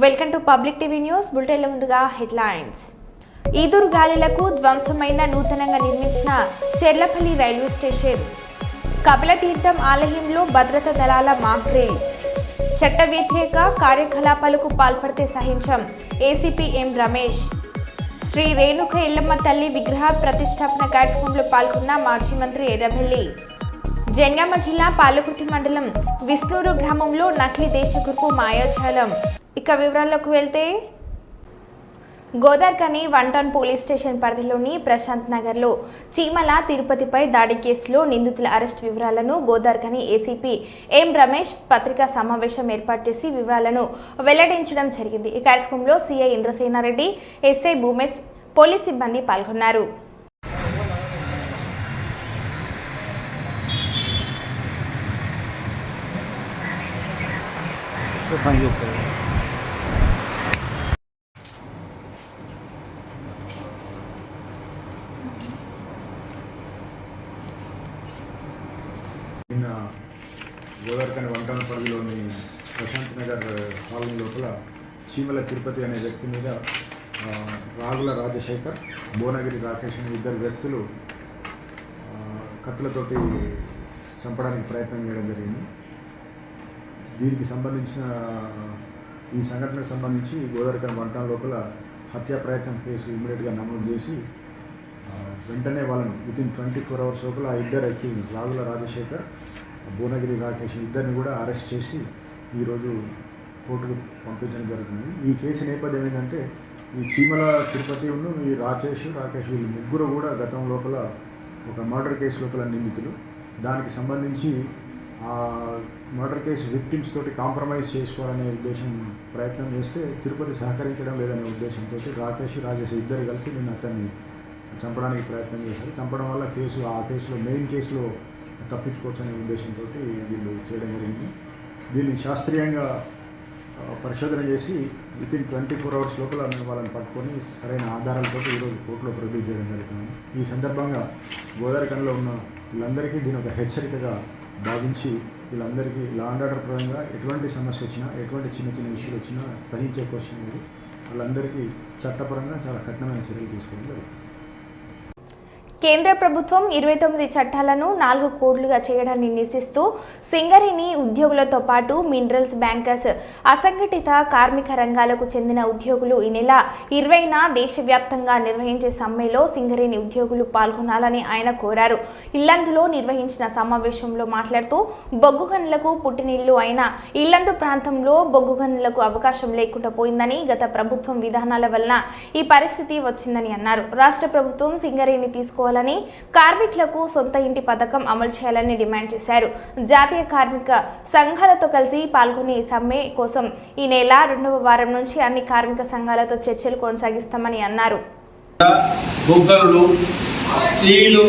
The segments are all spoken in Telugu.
Welcome to public TV news బులెటిన్ల ముందుగా హెడ్లైన్స్. ఈదురు గాలులకు ధ్వంసమైన నూతనంగా నిర్మించిన చెర్లపల్లి రైల్వే స్టేషన్, కపిలతీర్థం ఆలయంలో భద్రతా దళాల మాక్ డ్రిల్, చట్ట వ్యతిరేక కార్యకలాపాలకు పాల్పడితే సహించం ఏసీపీ ఎం రమేష్, శ్రీ రేణుక ఎల్లమ్మ తల్లి విగ్రహ ప్రతిష్టాపన కార్యక్రమంలో పాల్గొన్న మాజీ మంత్రి ఎర్రబెల్లి. జనగామ జిల్లా పాలకుర్తి మండలం విష్ణూరు గ్రామంలో నకిలీ దేశగుర్పు మాయాజాలం. ఇక వివరాల్లోకి వెళ్తే, గోదార్కని 1 టౌన్ పోలీస్ స్టేషన్ పరిధిలోని ప్రశాంత్ నగర్లో చీమల తిరుపతిపై దాడి కేసులో నిందితుల అరెస్ట్ వివరాలను గోదార్కని ఏసీపీ ఎం రమేష్ పత్రికా సమావేశం ఏర్పాటు చేసి వివరాలను వెల్లడించడం జరిగింది. ఈ కార్యక్రమంలో CI Indrasena Reddy, SI Bhumesh, police సిబ్బంది పాల్గొన్నారు. నిన్న గోదార్కని 1 టౌన్ పరిధిలోని ప్రశాంత్ నగర్ కాలనీ లోపల చీమల తిరుపతి అనే వ్యక్తి మీద రాగుల రాజశేఖర్, భువనగిరి రాకేష్ అనే 2 వ్యక్తులు కత్తులతోటి చంపడానికి ప్రయత్నం చేయడం జరిగింది. దీనికి సంబంధించిన ఈ సంఘటనకు సంబంధించి గోదార్కని 1 టౌన్ లోపల హత్యా ప్రయత్నం కేసు ఇమ్మీడియట్గా నమోదు చేసి వెంటనే వాళ్ళను వితిన్ 24 అవర్స్ లోపల ఆ 2 వ్యక్తులు రాగుల రాజశేఖర్, భువనగిరి రాకేష్ ఇద్దరిని కూడా అరెస్ట్ చేసి ఈరోజు కోర్టుకు పంపించడం జరుగుతుంది. ఈ కేసు నేపథ్యం ఏంటంటే, ఈ చీమల తిరుపతి ఈ రాకేష్ వీళ్ళు ముగ్గురు కూడా గతం లోపల ఒక మర్డర్ కేసు లోపల నిందితులు. దానికి సంబంధించి ఆ మర్డర్ కేసు విక్టిమ్స్ తోటి కాంప్రమైజ్ చేసుకోవాలనే ఉద్దేశం ప్రయత్నం చేస్తే తిరుపతి సహకరించడం లేదనే ఉద్దేశంతో రాకేష్ ఇద్దరు కలిసి నిన్న అతన్ని చంపడానికి ప్రయత్నం చేశారు. చంపడం వల్ల ఆ కేసులో మెయిన్ కేసులో తప్పించుకోవచ్చు అనే ఉద్దేశంతో వీళ్ళు చేయడం జరిగింది. దీన్ని శాస్త్రీయంగా పరిశోధన చేసి వితిన్ 24 అవర్స్ లోపల మేము వాళ్ళని పట్టుకొని సరైన ఆధారాలతో ఈరోజు కోర్టులో ప్రొడ్యూస్ చేయడం జరుగుతుంది. ఈ సందర్భంగా గోదావరికనిలో ఉన్న వీళ్ళందరికీ దీని ఒక హెచ్చరికగా భావించి వీళ్ళందరికీ లా అండ్ ఆర్డర్ పరంగా ఎటువంటి సమస్య వచ్చినా, ఎటువంటి చిన్న చిన్న ఇష్యూలు వచ్చినా సహించే క్వశ్చన్ లేదు. వాళ్ళందరికీ చట్టపరంగా చాలా కఠినమైన చర్యలు తీసుకోవడం జరుగుతుంది. కేంద్ర ప్రభుత్వం 29 చట్టాలను 4 కోడ్లుగా చేయడాన్ని నిరసిస్తూ సింగరేణి ఉద్యోగులతో పాటు మినరల్స్ బ్యాంకర్స్, అసంఘటిత కార్మిక రంగాలకు చెందిన ఉద్యోగులు ఈ నెల 20న దేశవ్యాప్తంగా నిర్వహించే సమ్మెలో సింగరేణి ఉద్యోగులు పాల్గొనాలని ఆయన కోరారు. ఇల్లందులో నిర్వహించిన సమావేశంలో మాట్లాడుతూ బొగ్గు గనులకు పుట్టినిల్లు అయిన ఇల్లందు ప్రాంతంలో బొగ్గు గనులకు అవకాశం లేకుండా పోయిందని, గత ప్రభుత్వం విధానాల వలన ఈ పరిస్థితి వచ్చిందని అన్నారు. రాష్ట్ర ప్రభుత్వం సింగరేణి తీసుకోవాలని, కార్మికులకు సొంత ఇంటి పథకం అమలు చేయాలని డిమాండ్ చేశారు. జాతీయ కార్మిక సంఘాలతో కలిసి పాల్గొనే సమ్మె కోసం ఈ నెల 2వ వారం నుంచి అన్ని కార్మిక సంఘాలతో చర్చలు కొనసాగిస్తామని అన్నారు. బొగ్గలు, స్టీలు,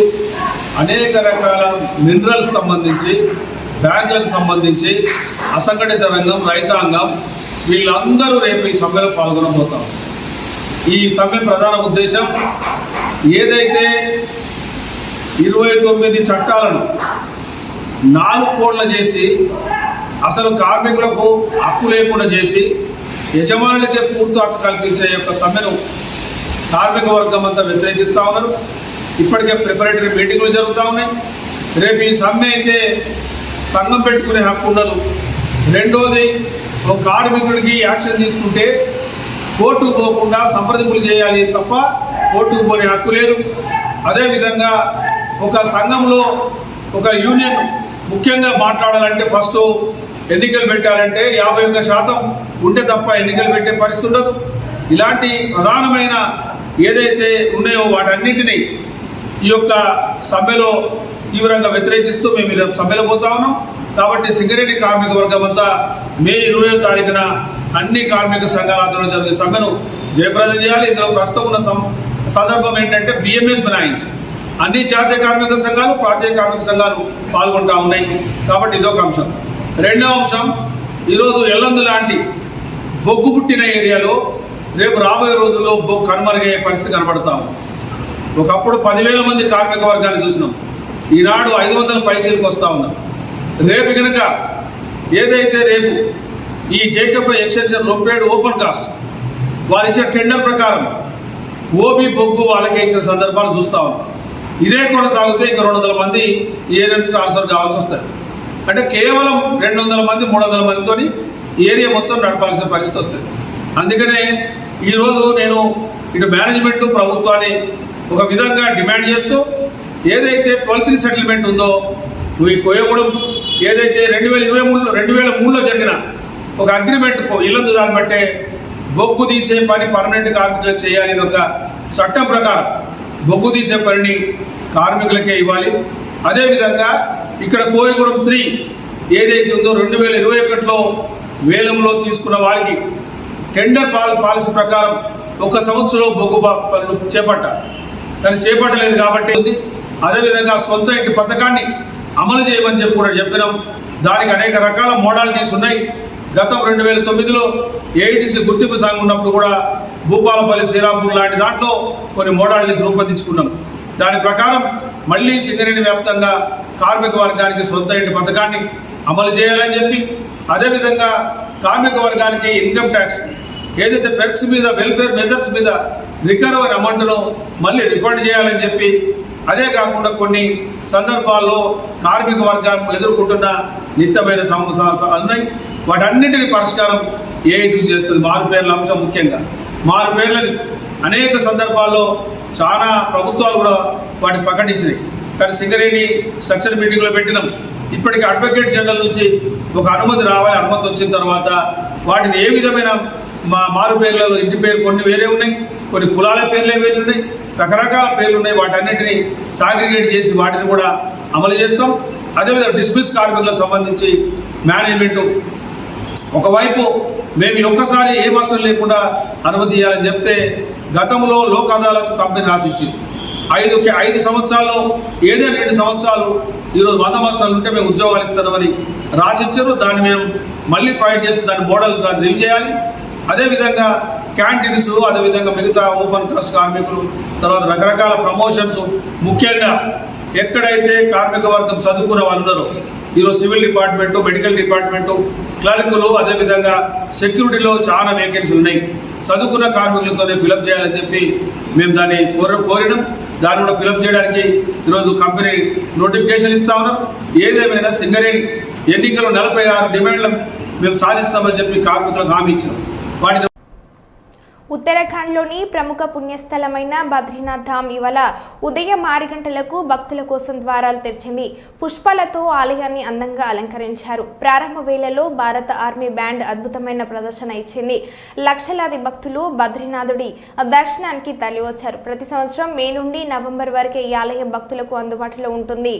అనేక రకాల మినరల్స్ సంబంధించి, బ్యాంకులకు సంబంధించి, అసంఘటిత రంగం, రైతాంగం వీళ్ళందరూ రేపు ఈ సమ్మెలో పాల్గొనబోతాం. ఈ సమ్మె ప్రధాన ఉద్దేశం ఏదైతే 29 చట్టాలను 4 కోడ్ల చేసి అసలు కార్మికులకు హక్కు లేకుండా చేసి యజమానులకే పూర్తి హక్కు కల్పించే యొక్క సమ్మెను కార్మిక వర్గం అంతా వ్యతిరేకిస్తూ ఉన్నారు. ఇప్పటికే ప్రిపరేటరీ మీటింగ్లు జరుగుతూ ఉన్నాయి. రేపు ఈ సమ్మె అయితే సంఘం పెట్టుకునే హక్కు ఉండదు. రెండోది, ఒక కార్మికుడికి యాక్షన్ తీసుకుంటే కోర్టుకు పోకుండా సంప్రదింపులు చేయాలి తప్ప కోర్టుకు పోనే హక్కు లేదు. అదేవిధంగా ఒక సంఘంలో ఒక యూనియన్ ముఖ్యంగా మాట్లాడాలంటే ఫస్ట్ ఎన్నికలు పెట్టాలంటే 51% ఉంటే తప్ప ఎన్నికలు పెట్టే పరిస్థితి ఉండదు. ఇలాంటి ప్రధానమైన ఏదైతే ఉన్నాయో వాటన్నింటినీ ఈ యొక్క సమ్మెలో తీవ్రంగా వ్యతిరేకిస్తూ మేము ఇలా సమ్మెలో పోతా ఉన్నాం. కాబట్టి సింగరేణి కార్మిక వర్గం అంతా మే 20వ తారీఖున అన్ని కార్మిక సంఘాల ఆధ్వర్యంలో జరిగే సమ్మెను జయప్రదం చేయాలి. ఇందులో ప్రస్తుతం ఉన్న సందర్భం ఏంటంటే బిఎంఎస్ మినహాయించి అన్ని జాతీయ కార్మిక సంఘాలు, ప్రాంతీయ కార్మిక సంఘాలు పాల్గొంటూ ఉన్నాయి. కాబట్టి ఇదొక అంశం. రెండవ అంశం, ఈరోజు ఎల్లందు లాంటి బొగ్గు పుట్టిన ఏరియాలో రేపు రాబోయే రోజుల్లో బొగ్గు కనుమరుగయ్యే పరిస్థితి కనబడతాము. ఒకప్పుడు 10,000 మంది కార్మిక వర్గాన్ని చూసినాం. ఈనాడు 500 పైచీలకు వస్తూ ఉన్నాం. రేపు కనుక ఏదైతే రేపు ఈ జేకేఫై ఎక్స్టెన్షన్ రొప్పేడు ఓపెన్ కాస్ట్ వారు ఇచ్చిన టెండర్ ప్రకారం ఓబీ బొగ్గు వాళ్ళకి ఇచ్చిన సందర్భాలు చూస్తూ ఉన్నాం. ఇదే కొనసాగితే ఇంకా 200 మంది ఈ ఏరియాకి ట్రాన్స్ఫర్ కావాల్సి వస్తుంది. అంటే కేవలం 200 మంది 300 మందితో ఏరియా మొత్తం నడపాల్సిన పరిస్థితి వస్తుంది. అందుకనే ఈరోజు నేను ఇటు మేనేజ్మెంట్ ప్రభుత్వాన్ని ఒక విధంగా డిమాండ్ చేస్తూ ఏదైతే 12-3 సెటిల్మెంట్ ఉందో ఈ కోయగూడెం ఏదైతే 2003లో జరిగిన ఒక అగ్రిమెంట్ ఇల్లందు దాన్ని బట్టే బొగ్గు తీసే పని పర్మనెంట్ కార్మికులకు చేయాలని ఒక చట్టం ప్రకారం బొగ్గు తీసే పనిని కార్మికులకే ఇవ్వాలి. అదేవిధంగా ఇక్కడ కోయగూడెం 3 ఏదైతే ఉందో 2021లో వేలంలో తీసుకున్న వారికి టెండర్ పాలసీ ప్రకారం 1 సంవత్సరంలో బొగ్గు పనులు చేపట్టాలి. కానీ చేపట్టలేదు కాబట్టి అదేవిధంగా సొంత ఇంటి పథకాన్ని అమలు చేయమని చెప్పి కూడా చెప్పినాం. దానికి అనేక రకాల మోడాలిటీస్ ఉన్నాయి. గతం 2009లో ఏఐటీసీ గుర్తింపు సంఘం ఉన్నప్పుడు కూడా భూపాలపల్లి శ్రీరాంపూర్ లాంటి దాంట్లో కొన్ని మోడాలిటీస్ రూపొందించుకున్నాం. దాని ప్రకారం మళ్ళీ సింగరేణి వ్యాప్తంగా కార్మిక వర్గానికి సొంత ఇంటి పథకాన్ని అమలు చేయాలని చెప్పి, అదేవిధంగా కార్మిక వర్గానికి ఇన్కమ్ ట్యాక్స్ ఏదైతే పెర్క్స్ మీద వెల్ఫేర్ మెజర్స్ మీద రికవరీ అమౌంట్ను మళ్ళీ రిఫండ్ చేయాలని చెప్పి, అదే కాకుండా కొన్ని సందర్భాల్లో కార్మిక వర్గం ఎదుర్కొంటున్న నిత్యమైన సమస్యలు ఉన్నాయి. వాటన్నింటినీ పరిష్కారం ఏఐటీసీ చేస్తుంది. మారుపేర్ల అంశం ముఖ్యంగా మారుపేర్లది అనేక సందర్భాల్లో చాలా ప్రభుత్వాలు కూడా వాటిని ప్రకటించినాయి. కానీ సింగరేణి స్ట్రక్చర్ మీటింగ్లో పెట్టినాం. ఇప్పటికీ అడ్వకేట్ జనరల్ నుంచి ఒక అనుమతి రావాలి. అనుమతి వచ్చిన తర్వాత వాటిని ఏ విధమైన మారు పేర్లలో ఇంటి పేరు కొన్ని వేరే ఉన్నాయి, కొన్ని కులాల పేర్లే వేరే ఉన్నాయి, రకరకాల పేర్లు ఉన్నాయి. వాటన్నిటిని సాగ్రిగేట్ చేసి వాటిని కూడా అమలు చేస్తాం. అదేవిధంగా డిస్మిస్ కార్మికులకు సంబంధించి మేనేజ్మెంటు ఒకవైపు మేము ఒక్కసారి ఏ మాస్టర్ లేకుండా అనుమతి ఇవ్వాలని చెప్తే గతంలో లోక్ అదాలత్ కంపెనీ రాసిచ్చింది 5 సంవత్సరాల్లో ఏదైనా 2 సంవత్సరాలు ఈరోజు 100 మాస్టర్లు ఉంటే మేము ఉద్యోగాలు ఇస్తామని రాసిచ్చారు. దాన్ని మేము మళ్ళీ ఫైట్ చేసి దాని మోడల్ రివ్యూ చేయాలి. అదేవిధంగా క్యాంటీన్స్, అదేవిధంగా మిగతా ఓపెన్ కాస్ట్ కార్మికులు, తర్వాత రకరకాల ప్రమోషన్స్, ముఖ్యంగా ఎక్కడైతే కార్మిక వర్గం చదువుకున్న వాళ్ళు ఉన్నారో ఈరోజు సివిల్ డిపార్ట్మెంటు, మెడికల్ డిపార్ట్మెంటు, క్లర్కులు, అదేవిధంగా సెక్యూరిటీలో చాలా వేకెన్సీలు ఉన్నాయి. చదువుకున్న కార్మికులతోనే ఫిలప్ చేయాలని చెప్పి మేము దాన్ని కోరినాం. దాన్ని కూడా ఫిలప్ చేయడానికి ఈరోజు కంపెనీ నోటిఫికేషన్ ఇస్తా ఉన్నాం. ఏదేమైనా సింగరేణి ఎన్నికల్లో 46 డిమాండ్లు మేము సాధిస్తామని చెప్పి కార్మికులకు హామీ ఇచ్చాం. వాటిని ఉత్తరాఖండ్లోని ప్రముఖ పుణ్యస్థలమైన బద్రీనాథ్ ధామ్ ఇవాళ ఉదయం 6 గంటలకు భక్తుల కోసం ద్వారాలు తెరిచింది. పుష్పాలతో ఆలయాన్ని అందంగా అలంకరించారు. ప్రారంభ వేళలో భారత ఆర్మీ బ్యాండ్ అద్భుతమైన ప్రదర్శన ఇచ్చింది. లక్షలాది భక్తులు బద్రీనాథుడి దర్శనానికి తరలివచ్చారు. ప్రతి సంవత్సరం మే నుండి నవంబర్ వరకే ఈ ఆలయం భక్తులకు అందుబాటులో ఉంటుంది.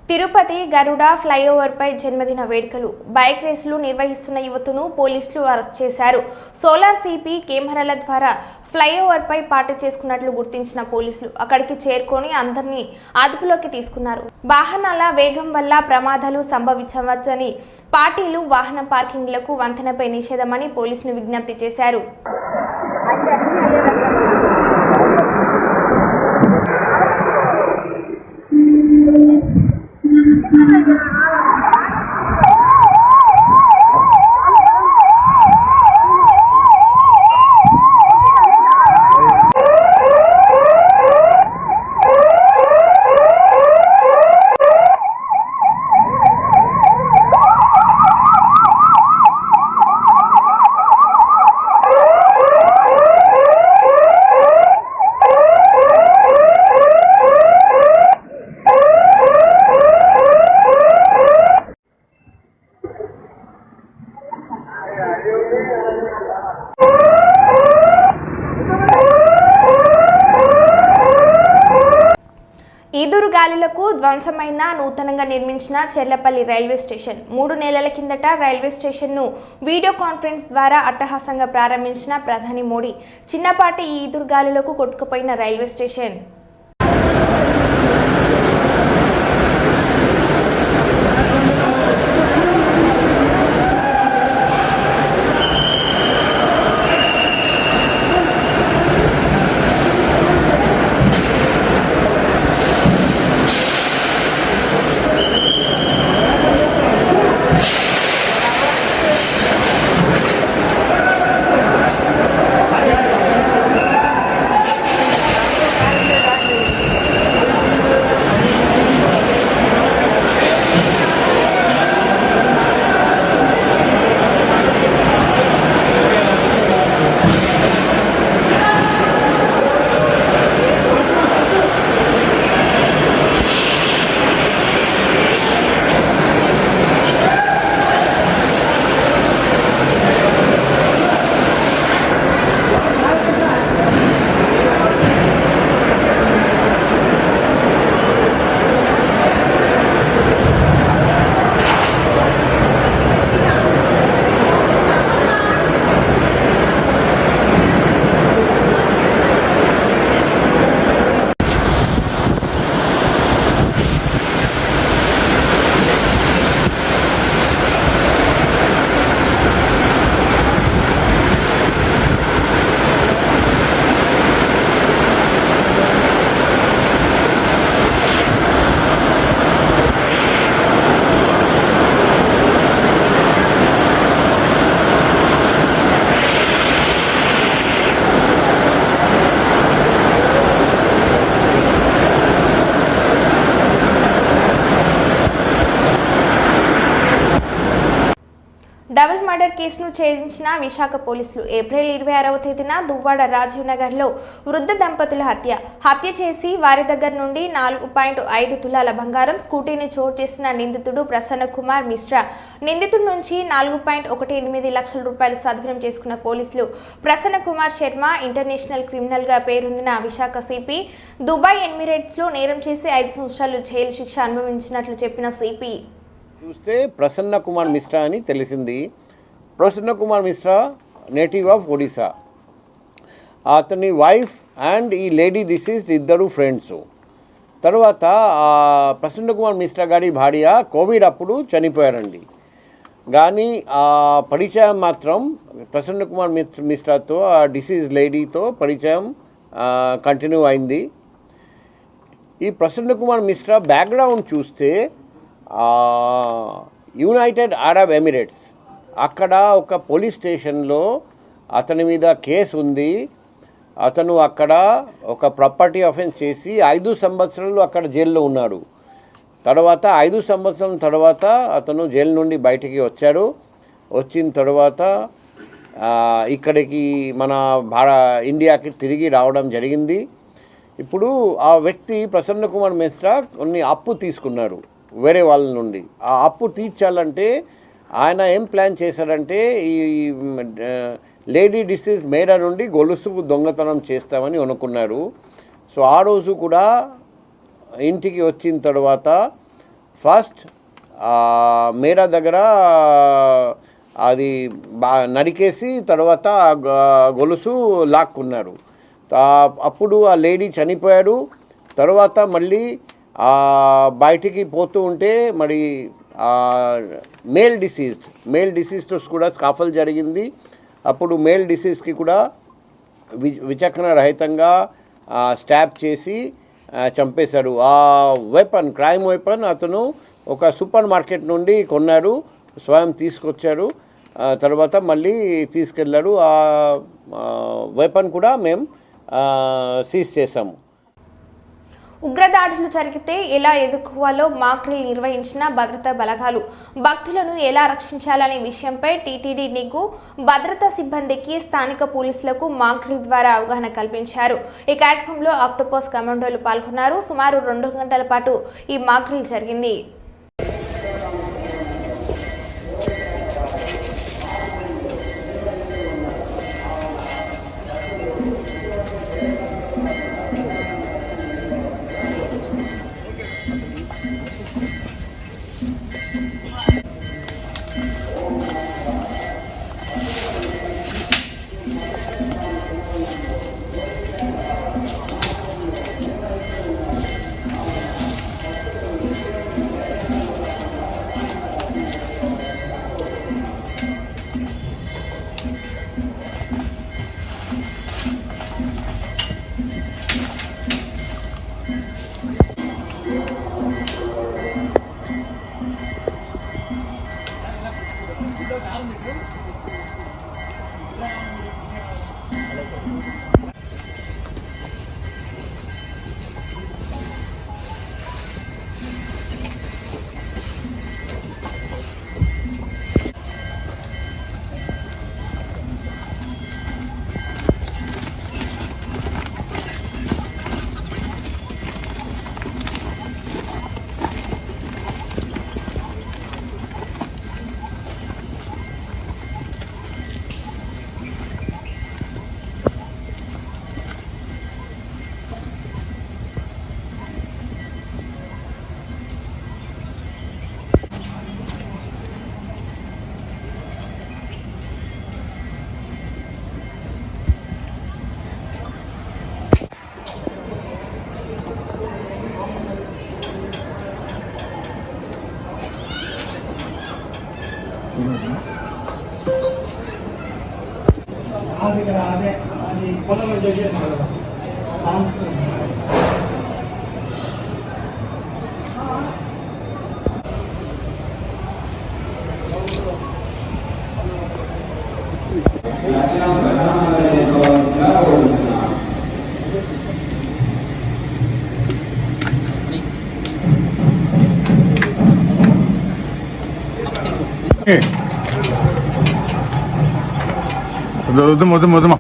తిరుపతి గరుడ ఫ్లైఓవర్పై జన్మదిన వేడుకలు, బైక్ రేసులు నిర్వహిస్తున్న యువతను పోలీసులు అరెస్ట్ చేశారు. సోలార్ సిపి కెమెరాల ద్వారా ఫ్లైఓవర్పై పార్టీ చేసుకున్నట్లు గుర్తించిన పోలీసులు అక్కడికి చేరుకొని అందరినీ అదుపులోకి తీసుకున్నారు. వాహనాల వేగం వల్ల ప్రమాదాలు సంభవించవచ్చని పార్టీలు వాహన పార్కింగ్లకు వంతెనపై నిషేధమని పోలీసులు విజ్ఞప్తి చేశారు. గాలులకు ధ్వంసమైన నూతనంగా నిర్మించిన చెర్లపల్లి రైల్వే స్టేషన్ 3 నెలల కిందట రైల్వే స్టేషన్ను వీడియో కాన్ఫరెన్స్ ద్వారా అట్టహాసంగా ప్రారంభించిన ప్రధాని మోడీ. చిన్నపాటి ఈ ఈదురుగాలులకు కొట్టుకుపోయిన రైల్వే స్టేషన్ డబుల్ మర్డర్ కేసును ఛేదించిన విశాఖ పోలీసులు. ఏప్రిల్ 26వ తేదీన దువ్వాడ రాజీవ్ నగర్లో వృద్ధ దంపతుల హత్య చేసి వారి దగ్గర నుండి 4.5 తులాల బంగారం, స్కూటీని చోటు చేసిన నిందితుడు ప్రసన్న కుమార్ మిశ్రా. నిందితుడి నుంచి 4.18 లక్షల రూపాయలు స్వాధీనం చేసుకున్న పోలీసులు ప్రసన్న కుమార్ శర్మ ఇంటర్నేషనల్ క్రిమినల్గా పేరొందిన విశాఖ సిపి దుబాయ్ ఎమిరేట్స్లో నేరం చేసి 5 సంవత్సరాలు జైలు శిక్ష అనుభవించినట్లు చెప్పిన సిపి చూస్తే ప్రసన్న కుమార్ మిశ్రా అని తెలిసింది. Prasanna Kumar Mishra native of Odisha. అతని వైఫ్ అండ్ ఈ లేడీ డిసీజ్ ఇద్దరు ఫ్రెండ్స్. తర్వాత ప్రసన్న కుమార్ మిశ్రా గారి భార్య కోవిడ్ అప్పుడు చనిపోయారండి. కానీ ఆ పరిచయం మాత్రం ప్రసన్న కుమార్ మిశ్రాతో ఆ డిసీజ్ లేడీతో పరిచయం కంటిన్యూ అయింది. ఈ ప్రసన్న కుమార్ మిశ్రా బ్యాక్గ్రౌండ్ చూస్తే యునైటెడ్ అరబ్ ఎమిరేట్స్ అక్కడ ఒక పోలీస్ స్టేషన్లో అతని మీద కేసు ఉంది. అతను అక్కడ ఒక ప్రాపర్టీ అఫెన్స్ చేసి 5 సంవత్సరాలు అక్కడ జైల్లో ఉన్నాడు. తర్వాత 5 సంవత్సరాల తర్వాత అతను జైలు నుండి బయటికి వచ్చాడు. వచ్చిన తర్వాత ఇక్కడికి మన ఇండియాకి తిరిగి రావడం జరిగింది. ఇప్పుడు ఆ వ్యక్తి ప్రసన్న కుమార్ మిశ్రా కొన్ని అప్పు తీసుకున్నాడు వేరే వాళ్ళ నుండి. ఆ అప్పు తీర్చాలంటే ఆయన ఏం ప్లాన్ చేశారంటే ఈ లేడీ డిసీజ్ మేడా నుండి గొలుసు దొంగతనం చేస్తామని అనుకున్నారు. సో ఆ రోజు కూడా ఇంటికి వచ్చిన తర్వాత ఫస్ట్ మేడా దగ్గర అది నరికేసి తర్వాత గొలుసు లాక్కున్నారు. అప్పుడు ఆ లేడీ చనిపోయాడు. తర్వాత మళ్ళీ బయటికి పోతూ ఉంటే మరి మేల్ డిసీజ్తో కూడా స్కాఫల్ జరిగింది. అప్పుడు మేల్ డిసీజ్కి కూడా విచక్షణ రహితంగా స్టాప్ చేసి చంపేశాడు. ఆ క్రైమ్ వెపన్ అతను ఒక సూపర్ మార్కెట్ నుండి కొన్నాడు, స్వయం తీసుకొచ్చాడు. తర్వాత మళ్ళీ తీసుకెళ్ళాడు. ఆ వెపన్ కూడా మేము సీజ్ చేశాము. ఉగ్రదాడులు జరిగితే ఎలా ఎదుర్కోవాలో మాక్ డ్రిల్ నిర్వహించిన భద్రతా బలగాలు. భక్తులను ఎలా రక్షించాలనే విషయంపై టీటీడీ నిఘు భద్రతా సిబ్బందికి స్థానిక పోలీసులకు మాక్ డ్రిల్ ద్వారా అవగాహన కల్పించారు. ఈ కార్యక్రమంలో ఆక్టోపస్ కమాండోలు పాల్గొన్నారు. సుమారు 2 గంటల పాటు ఈ మాక్ డ్రిల్ జరిగింది. వద్దమ్మా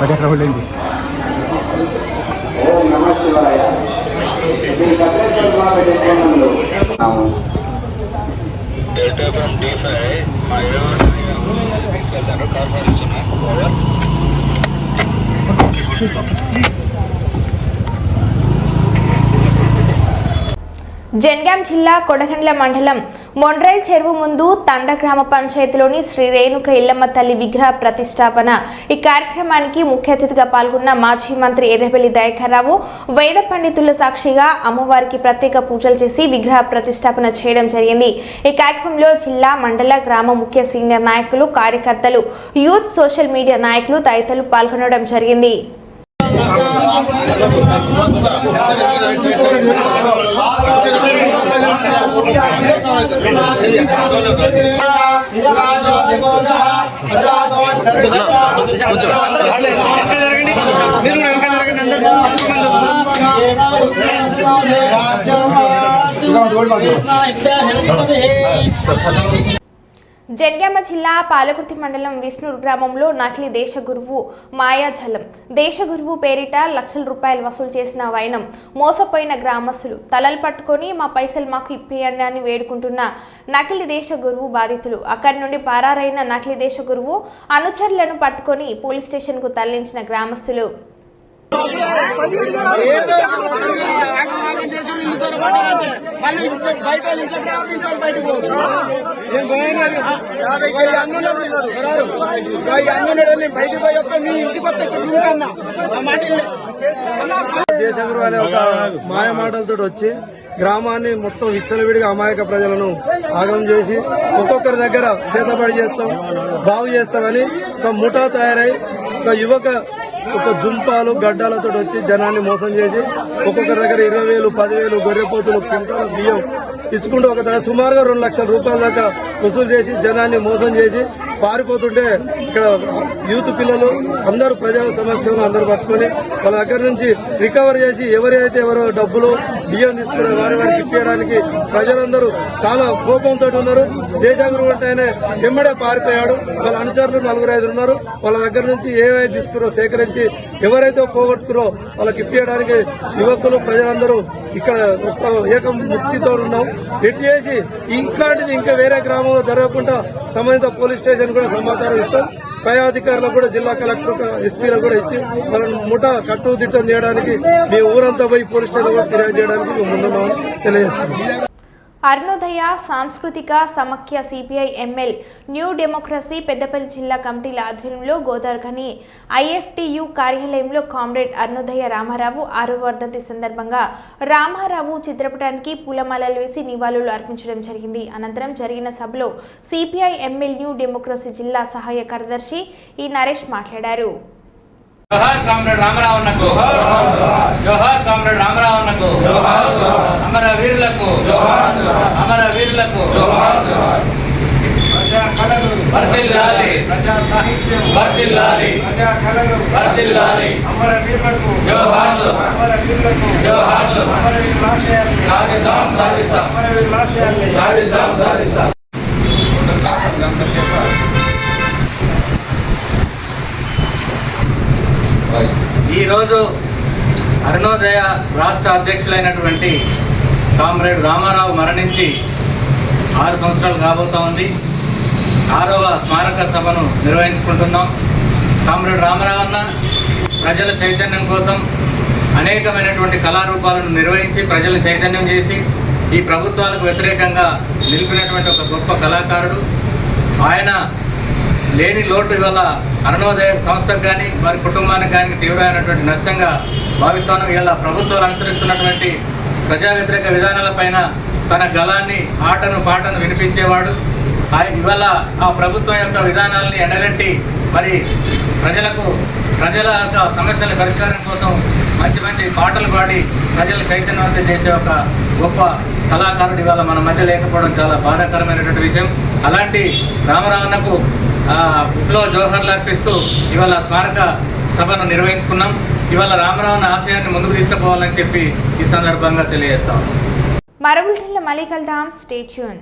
అది ఎక్కడ వెళ్ళింది ఓం నమః శివాయ శ్రీ కపిలేశ్వర స్వామి దేవాలయంలో డేటా ఫ్రమ్ D5 జనగాం జిల్లా కొడగండ్ల మండలం మొండ్రైల్ చెరువు ముందు తండ గ్రామ పంచాయతీలోని శ్రీ రేణుక ఇల్లమ్మ తల్లి విగ్రహ ప్రతిష్టాపన. ఈ కార్యక్రమానికి ముఖ్య అతిథిగా పాల్గొన్న మాజీ మంత్రి ఎర్రబెల్లి దయాకర్రావు వేద పండితుల సాక్షిగా అమ్మవారికి ప్రత్యేక పూజలు చేసి విగ్రహ ప్రతిష్టాపన చేయడం జరిగింది. ఈ కార్యక్రమంలో జిల్లా మండల గ్రామ ముఖ్య సీనియర్ నాయకులు, కార్యకర్తలు, యూత్, సోషల్ మీడియా నాయకులు తదితరులు పాల్గొనడం జరిగింది. జనగామ జిల్లా పాలకుర్తి మండలం విష్ణూరు గ్రామంలో నకిలీ దేశ గురువు మాయాజలం దేశ గురువు పేరిట లక్షల రూపాయలు వసూలు చేసిన వైనం మోసపోయిన గ్రామస్తులు తలలు పట్టుకొని మా పైసలు మాకు ఇప్పేయండి అని వేడుకుంటున్న నకిలీ దేశ గురువు బాధితులు. అక్కడి నుండి పరారైన నకిలీ దేశ గురువు అనుచరులను పట్టుకొని పోలీస్ స్టేషన్ కు తరలించిన గ్రామస్తులు. దేశగురు అనే ఒక మాయ మాటలతో వచ్చి గ్రామాన్ని మొత్తం విచ్చలవిడిగా అమాయక ప్రజలను ఆగం చేసి ఒక్కొక్కరి దగ్గర చేతబడి చేస్తాం, బాగు చేస్తామని ఒక ముఠా తయారై ఒక యువక ఒక జుంపాలు గడ్డాలతో వచ్చి జనాన్ని మోసం చేసి ఒక్కొక్కరి దగ్గర 20,000, 10,000 గొర్రెపోతులు, క్వింటాల బియ్యం ఇచ్చుకుంటూ ఒక దగ్గర సుమారుగా 2 లక్షల రూపాయల దాకా వసూలు చేసి జనాన్ని మోసం చేసి పారిపోతుంటే ఇక్కడ యూత్ పిల్లలు అందరూ ప్రజల సమక్షంలో అందరూ పట్టుకొని వాళ్ళ దగ్గర నుంచి రికవర్ చేసి ఎవరైతే ఎవరో డబ్బులు బియ్యం తీసుకునే వారికి ఇప్పించడానికి ప్రజలందరూ చాలా కోపంతో ఉన్నారు. దేశగురు అంటే ఆయన ఎమ్మడే పారిపోయాడు. వాళ్ళ అనుచరులు 4-5 ఉన్నారు. వాళ్ళ దగ్గర నుంచి ఏమైతే తీసుకురో సేకరించి ఎవరైతే పోగొట్టుకురో వాళ్ళకి ఇప్పించడానికి యువకులు ప్రజలందరూ ఇక్కడ ఏకం ముక్తితో ఉన్నాం. ఎటు చేసి ఇట్లాంటిది ఇంకా వేరే గ్రామంలో జరగకుండా సంబంధిత పోలీస్ స్టేషన్ కూడా సమాచారం ఇస్తాం. పై అధికారులకు కూడా జిల్లా కలెక్టర్ ఎస్పీలకు కూడా ఇచ్చి వాళ్ళని ముఠా కట్టుదిట్టం చేయడానికి మీ ఊరంతా పోయి పోలీస్ స్టేషన్ కూడా ఫిర్యాదు చేయడానికి మేము ముందున్నామని తెలియజేస్తున్నాం. అరుణోదయ సాంస్కృతిక సమాఖ్య CPI ML new democracy Peddapalli జిల్లా కమిటీల ఆధ్వర్యంలో గోదావరిఖని ఐఎఫ్టియు కార్యాలయంలో కామ్రేడ్ అరుణోదయ రామారావు 6వ వర్ధంతి సందర్భంగా రామారావు చిత్రపటానికి పూలమాలలు వేసి నివాళులు అర్పించడం జరిగింది. అనంతరం జరిగిన సభలో సిపిఐ ఎంఎల్ న్యూ డెమోక్రసీ జిల్లా సహాయ కార్యదర్శి ఈ నరేష్ మాట్లాడారు. జోహార్ కామ్రేడ్ రామరావన్నకు, జోహార్ కామ్రేడ్ రామరావన్నకు, అమర వీరులకు, అమర వీరులకు, ప్రజా కళలు వర్ధిల్లాలి, ప్రజా సాహిత్యం వర్ధిల్లాలి, ప్రజా కళలు వర్ధిల్లాలి, అమర వీరులకు జోహార్లు, అమర వీరులకు జోహార్లు, అమర వీరుల ఆశయాల్ని సాధిస్తాం సాధిస్తాం, అమర వీరుల ఆశయాల్ని సాధిస్తాం సాధిస్తాం. ఈరోజు అరుణోదయ రాష్ట్ర అధ్యక్షులైనటువంటి కామ్రేడ్ రామారావు మరణించి 6 సంవత్సరాలు కాబోతా ఉంది. 6వ స్మారక సభను నిర్వహించుకుంటున్నాం. కామ్రేడ్ రామారావు అన్న ప్రజల చైతన్యం కోసం అనేకమైనటువంటి కళారూపాలను నిర్వహించి ప్రజలు చైతన్యం చేసి ఈ ప్రభుత్వాలకు వ్యతిరేకంగా నిలిపినటువంటి ఒక గొప్ప కళాకారుడు. ఆయన లేని లోటు ఇవాళ అరుణోదయ సంస్థకు కానీ వారి కుటుంబానికి కానీ తీవ్రమైనటువంటి నష్టంగా భావిస్తాను. ఇవాళ ప్రభుత్వాలు అనుసరిస్తున్నటువంటి ప్రజా వ్యతిరేక విధానాలపైన తన గళాన్ని ఆటను పాటను వినిపించేవాడు. ఇవాళ ఆ ప్రభుత్వం యొక్క విధానాలని ఎండగట్టి మరి ప్రజల యొక్క సమస్యల పరిష్కారం కోసం మంచి మంచి పాటలు పాడి ప్రజలు చైతన్యవంతం చేసే ఒక గొప్ప కళాకారుడు ఇవాళ మన మధ్య లేకపోవడం చాలా బాధాకరమైనటువంటి విషయం. అలాంటి రామరావన్నకు విప్లవ జోహర్లు అర్పిస్తూ ఇవాళ స్మారక సభను నిర్వహించుకున్నాం. ఇవాళ రామరావన్న ఆశయాన్ని ముందుకు తీసుకుపోవాలని చెప్పి ఈ సందర్భంగా తెలియజేస్తాం. మరో బులెటిన్లో మళ్ళీ కలుద్దాం. Stay tune.